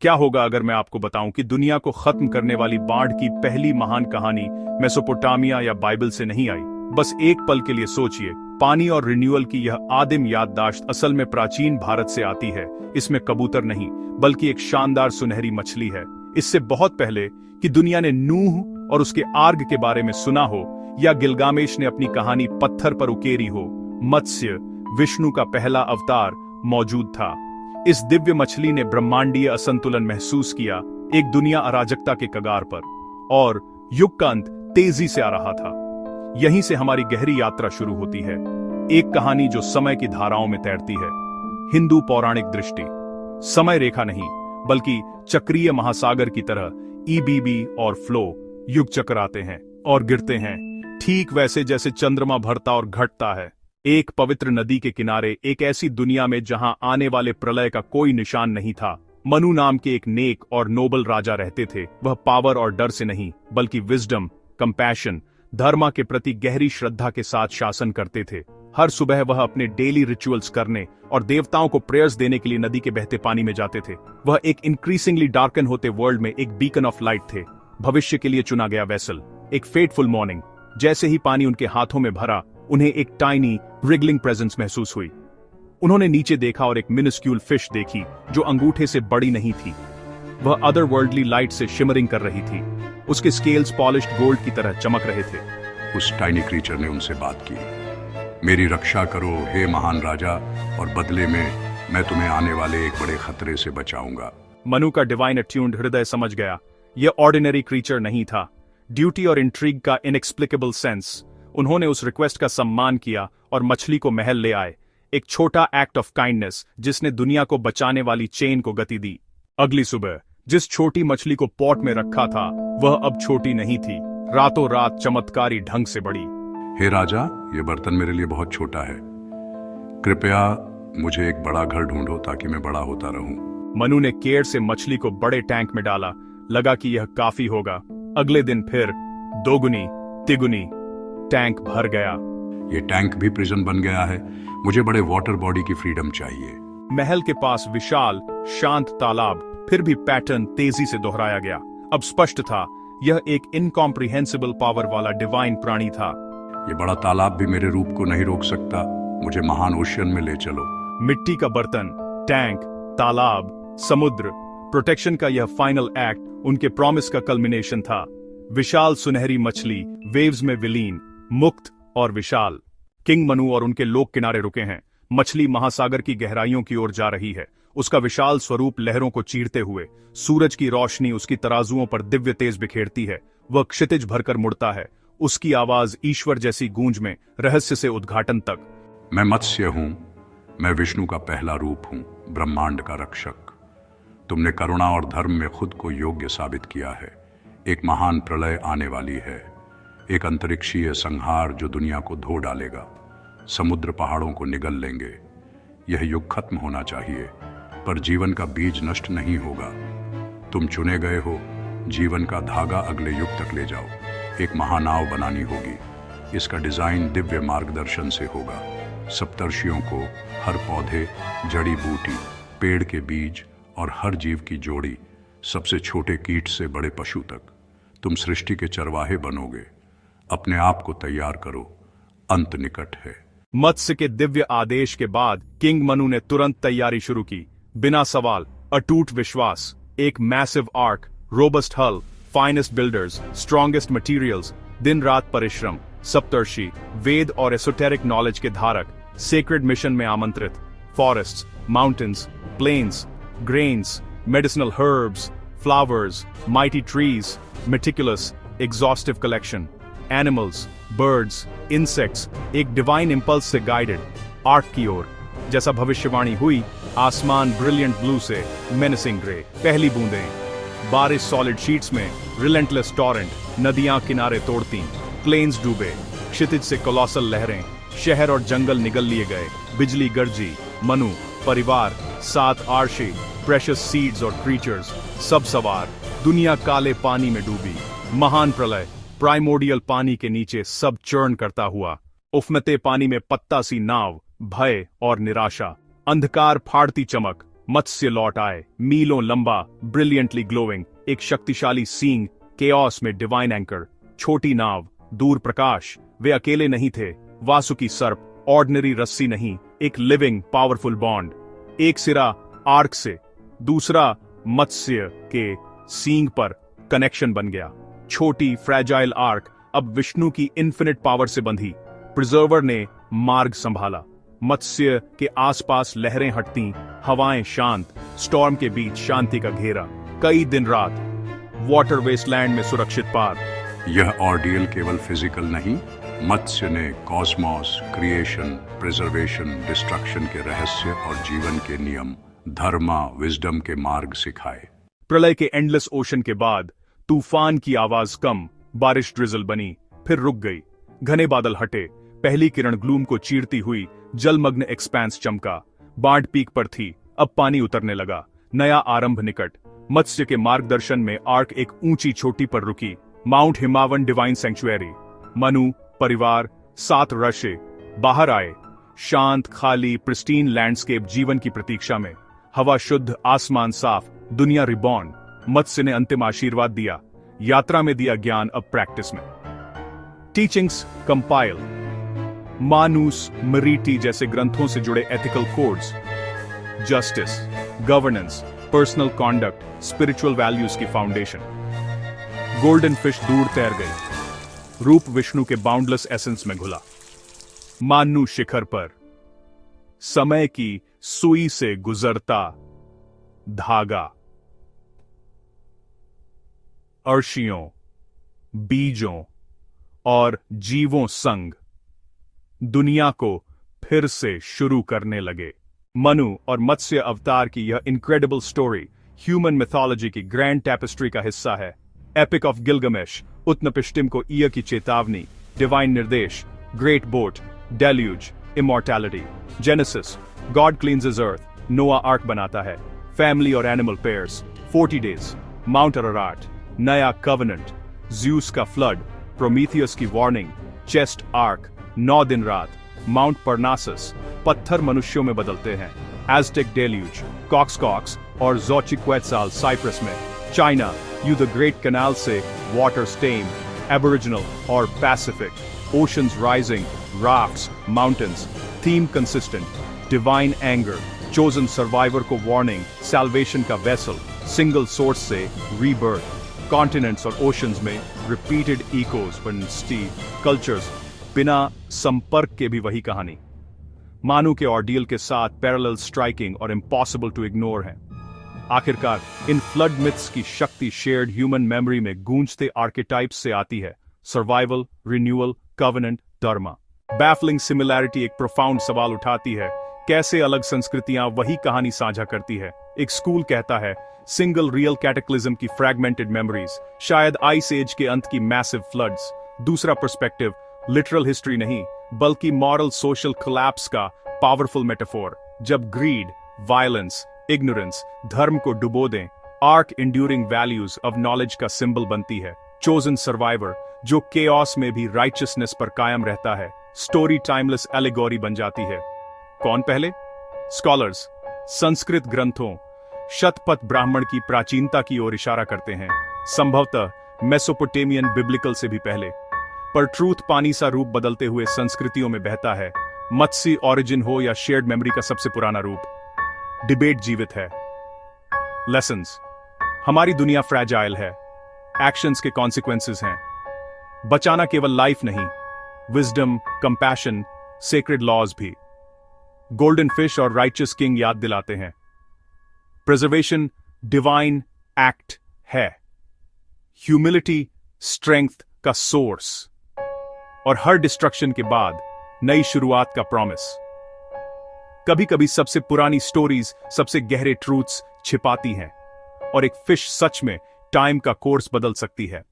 क्या होगा अगर मैं आपको बताऊं कि दुनिया को खत्म करने वाली बाढ़ की पहली महान कहानी मेसोपोटामिया या बाइबल से नहीं आई। बस एक पल के लिए सोचिए, पानी और रिन्यूअल की यह आदिम याददाश्त असल में प्राचीन भारत से आती है। इसमें कबूतर नहीं, बल्कि एक शानदार सुनहरी मछली है। इससे बहुत पहले कि दुनिया ने नूह और उसके आर्ग के बारे में सुना हो, या गिलगामेश ने अपनी कहानी पत्थर पर उकेरी हो, मत्स्य, विष्णु का पहला अवतार, मौजूद था। इस दिव्य मछली ने ब्रह्मांडीय असंतुलन महसूस किया, एक दुनिया अराजकता के कगार पर, और युग का अंत तेजी से आ रहा था। यहीं से हमारी गहरी यात्रा शुरू होती है, एक कहानी जो समय की धाराओं में तैरती है। हिंदू पौराणिक दृष्टि, समय रेखा नहीं, बल्कि चक्रीय महासागर की तरह ईबीबी और फ्लो युग चक्र आते हैं और गिरते हैं, ठीक वैसे जैसे चंद्रमा भरता और घटता है। एक पवित्र नदी के किनारे, एक ऐसी दुनिया में जहां आने वाले प्रलय का कोई निशान नहीं था, मनु नाम के एक नेक और नोबल राजा रहते थे। वह पावर और डर से नहीं, बल्कि विजडम, कंपैशन, धर्म के प्रति गहरी श्रद्धा के साथ शासन करते थे। हर सुबह वह अपने डेली रिचुअल्स करने और देवताओं को प्रेयर्स देने के लिए नदी के बहते पानी में जाते थे। वह एक इंक्रीजिंगली डार्कन होते वर्ल्ड में एक बीकन ऑफ लाइट थे, भविष्य के लिए चुना गया वेसल। एक फेटफुल मॉर्निंग, जैसे ही पानी उनके हाथों में भरा, उन्हें एक टाइनी रिगलिंग प्रेजेंस महसूस हुई। उन्होंने नीचे देखा और एक मिनिस्क्यूल फिश देखी जो अंगूठे से बड़ी नहीं थी। वह अदरवर्ल्डली लाइट से शिमरिंग कर रही थी, उसके स्केल्स पॉलिश्ड गोल्ड की तरह चमक रहे थे। उस टाइनी क्रीचर ने उनसे बात की, मेरी रक्षा करो हे महान राजा, और बदले में मैं तुम्हें आने वाले एक बड़े खतरे से बचाऊंगा। मनु का डिवाइन अट्यून्ड हृदय समझ गया, यह ऑर्डिनरी क्रीचर नहीं था। ड्यूटी और इंट्रीग का इनएक्सप्लिकेबल सेंस। उन्होंने उस रिक्वेस्ट का सम्मान किया और मछली को महल ले आए, एक छोटा एक्ट ऑफ काइंडनेस जिसने दुनिया को बचाने वाली चेन को गति दी। अगली सुबह जिस छोटी मछली को पॉट में रखा था, वह अब छोटी नहीं थी, रातों रात चमत्कारी ढंग से बढ़ी। हे राजा, यह बर्तन मेरे लिए बहुत छोटा है, कृपया मुझे एक बड़ा घर ढूंढो ताकि मैं बड़ा होता रहूं। मनु ने केयर से मछली को बड़े टैंक में डाला, लगा कि यह काफी होगा। अगले दिन फिर दोगुनी तिगुनी टैंक भर गया। ये टैंक भी प्रिजन बन गया है, मुझे बड़े वाटर बॉडी की फ्रीडम चाहिए। महल के पास विशाल शांत तालाब, फिर भी पैटर्न तेजी से दोहराया गया। अब स्पष्ट था, यह एक इनकॉम्प्रिहेंसिबल पावर वाला डिवाइन प्राणी था। ये बड़ा तालाब भी मेरे रूप को नहीं रोक सकता, मुझे महान ओशियन में ले चलो। मिट्टी का बर्तन, टैंक, तालाब, समुद्र, प्रोटेक्शन का यह फाइनल एक्ट उनके प्रॉमिस का कल्मिनेशन था। विशाल सुनहरी मछली वेव्स में विलीन, मुक्त और विशाल। किंग मनु और उनके लोग किनारे रुके हैं। मछली महासागर की गहराइयों की ओर जा रही है, उसका विशाल स्वरूप लहरों को चीरते हुए। सूरज की रोशनी उसकी तराजुओं पर दिव्य तेज बिखेरती है। वह क्षितिज भरकर मुड़ता है, उसकी आवाज ईश्वर जैसी गूंज में, रहस्य से उद्घाटन तक। मैं मत्स्य हूं, मैं विष्णु का पहला रूप हूं, ब्रह्मांड का रक्षक। तुमने करुणा और धर्म में खुद को योग्य साबित किया है। एक महान प्रलय आने वाली है, एक अंतरिक्षीय संहार जो दुनिया को धो डालेगा। समुद्र पहाड़ों को निगल लेंगे। यह युग खत्म होना चाहिए, पर जीवन का बीज नष्ट नहीं होगा। तुम चुने गए हो, जीवन का धागा अगले युग तक ले जाओ। एक महानाव बनानी होगी, इसका डिजाइन दिव्य मार्गदर्शन से होगा। सप्तर्षियों को, हर पौधे, जड़ी बूटी, पेड़ के बीज और हर जीव की जोड़ी, सबसे छोटे कीट से बड़े पशु तक। तुम सृष्टि के चरवाहे बनोगे। अपने आप को तैयार करो, अंत निकट है। मत्स्य के दिव्य आदेश के बाद किंग मनु ने तुरंत तैयारी शुरू की, बिना सवाल, अटूट विश्वास। एक मैसिव आर्क, रोबस्ट हल, फाइनेस्ट बिल्डर्स, स्ट्रॉन्गेस्ट मटेरियल्स, दिन रात परिश्रम। सप्तर्षि, वेद और एसोटेरिक नॉलेज के धारक, सेक्रेड मिशन में आमंत्रित। Forests, mountains, plains, grains, medicinal herbs, flowers, mighty trees, meticulous, exhaustive collection. Animals, birds, insects, एक डिवाइन इंपल्स से गाइडेड आर्क की ओर। जैसा भविष्यवाणी हुई, आसमान ब्रिलियंट ब्लू से मेनेसिंग ग्रे। पहली बूंदें, बारिश सॉलिड शीट्स में, रिलेंटलेस टॉरेंट, नदियां किनारे तोड़ती, प्लेन्स डूबे, क्षितिज से कोलोसल लहरें। शहर और जंगल निगल लिए गए, बिजली गरजी। मनु, परिवार, 7 आर्शी, प्रेशियस सीड्स और क्रीचर्स, सब सवार। दुनिया काले पानी में डूबी। महान प्रलय, प्राइमोडियल पानी के नीचे सब चर्न करता हुआ। उफनते पानी में पत्ता सी नाव, भय और निराशा। अंधकार फाड़ती चमक, मत्स्य लौट आए, मीलों लंबा, ब्रिलियंटली ग्लोइंग, एक शक्तिशाली सींग, केओस में डिवाइन एंकर, छोटी नाव, दूर प्रकाश। वे अकेले नहीं थे, वासुकी सर्प, ऑर्डिनरी रस्सी नहीं, एक लिविंग पावरफुल बॉन्ड। एक सिरा आर्क से, दूसरा मत्स्य के सींग पर कनेक्शन बन गया। छोटी फ्रैजाइल आर्क अब विष्णु की इन्फिनिट पावर से बंधी। प्रिजर्वर ने मार्ग संभाला। मत्स्य के आसपास लहरें हटती, हवाएं शांत, स्टॉर्म के बीच शांति का घेरा। कई दिन रात वाटर वेस्टलैंड में सुरक्षित पार। यह ऑर्डियल केवल फिजिकल नहीं, मत्स्य ने कॉस्मॉस, क्रिएशन, प्रिजर्वेशन, डिस्ट्रक्शन के रहस्य और जीवन के नियम, धर्मा, विजडम के मार्ग सिखाए। प्रलय के एंडलेस ओशन के बाद तूफान की आवाज कम, बारिश ड्रिजल बनी, फिर रुक गई। घने बादल हटे, पहली किरण ग्लूम को चीरती हुई जलमग्न एक्सपेंस चमका। बाढ़ पीक पर थी, अब पानी उतरने लगा, नया आरंभ निकट। मत्स्य के मार्गदर्शन में आर्क एक ऊंची चोटी पर रुकी, माउंट हिमावन डिवाइन सेंचुअरी। मनु, परिवार, 7 रशे बाहर आए। शांत, खाली, प्रिस्टीन लैंडस्केप जीवन की प्रतीक्षा में। हवा शुद्ध, आसमान साफ, दुनिया रिबॉर्न। मत्स्य ने अंतिम आशीर्वाद दिया, यात्रा में दिया ज्ञान, अब प्रैक्टिस में। टीचिंग्स कंपाइल, मानुस मरीटी जैसे ग्रंथों से जुड़े ethical codes, justice, governance, personal conduct, spiritual values की फाउंडेशन। गोल्डन फिश दूर तैर गई, रूप विष्णु के बाउंडलेस एसेंस में घुला। मानु शिखर पर समय की सुई से गुजरता धागा, अर्शियों, बीजों और जीवों संग दुनिया को फिर से शुरू करने लगे। मनु और मत्स्य अवतार की यह इनक्रेडिबल स्टोरी ह्यूमन मिथोलॉजी की ग्रैंड टैपेस्ट्री का हिस्सा है। एपिक ऑफ गिलगमेश, उत्नपिष्टिम को ईय की चेतावनी, डिवाइन निर्देश, great boat, deluge, immortality. Genesis, God cleanses earth, Noah ark बनाता है। फैमिली और animal pairs, 40 days. Mount Ararat, नया कवेनेंट, ज्यूस का फ्लड, प्रोमीथियस की वार्निंग, चेस्ट आर्क, 9 दिन रात। माउंट परनासस, पत्थर मनुष्यों में बदलते हैं। एज़टेक डेल्यूज, कॉक्स और ज़ोचिक्वेत्साल साइप्रस में। China, you the great canal से वाटर स्टेन, एबोरिजिनल और Pacific. Oceans rising, rafts, mountains, theme consistent, divine anger, chosen survivor को वार्निंग, सैल्वेशन का वेसल, सिंगल सोर्स से रीबर्थ। कॉन्टिनेंट्स और ओशंस में repeated echoes, cultures, बिना संपर्क के भी वही कहानी। मानु के ऑर्डियल के साथ पैरेलल स्ट्राइकिंग और इम्पॉसिबल टू इग्नोर हैं। आखिरकार इन फ्लड मिथ्स की शक्ति शेयर्ड ह्यूमन मेमोरी में गूंजते आर्केटाइप्स से आती है। सर्वाइवल, रिन्यूअल, कवेनेंट, धर्मा। बैफलिंग सिमिलैरिटी एक प्रोफाउंड सवाल उठाती है, कैसे अलग संस्कृतियां वही कहानी साझा करती है। एक स्कूल कहता है सिंगल रियल कैटेक्लिज्म की फ्रैगमेंटेड मेमोरीज, शायद आइस एज के अंत की मैसिव फ्लड्स। दूसरा पर्सपेक्टिव लिटरल हिस्ट्री नहीं बल्कि मॉरल सोशल कोलैप्स का पावरफुल मेटाफोर। जब ग्रीड, वायलेंस, इग्नोरेंस धर्म को डुबो दें, arc enduring values of knowledge का सिंबल बनती है। चोजन सर्वाइवर जो केओस में भी राइचियसनेस पर कायम रहता है, स्टोरी टाइमलेस एलिगोरी बन जाती है। कौन पहले? स्कॉलर्स संस्कृत ग्रंथों शतपथ ब्राह्मण की प्राचीनता की ओर इशारा करते हैं, संभवतः मेसोपोटेमियन बिब्लिकल से भी पहले। पर ट्रूथ पानी सा रूप बदलते हुए संस्कृतियों में बहता है। मत्स्य ओरिजिन हो या शेयर्ड मेमोरी का सबसे पुराना रूप, डिबेट जीवित है। लेसन्स, हमारी दुनिया फ्रैजाइल है, एक्शंस के कॉन्सिक्वेंसेस हैं। बचाना केवल लाइफ नहीं, विजडम, कंपैशन, सेक्रेड लॉज भी। गोल्डन फिश और राइचियस किंग याद दिलाते हैं, प्रिजर्वेशन डिवाइन एक्ट है, ह्यूमिलिटी स्ट्रेंथ का सोर्स, और हर डिस्ट्रक्शन के बाद नई शुरुआत का प्रॉमिस। कभी कभी सबसे पुरानी स्टोरीज सबसे गहरे ट्रूथ्स छिपाती हैं, और एक फिश सच में टाइम का कोर्स बदल सकती है।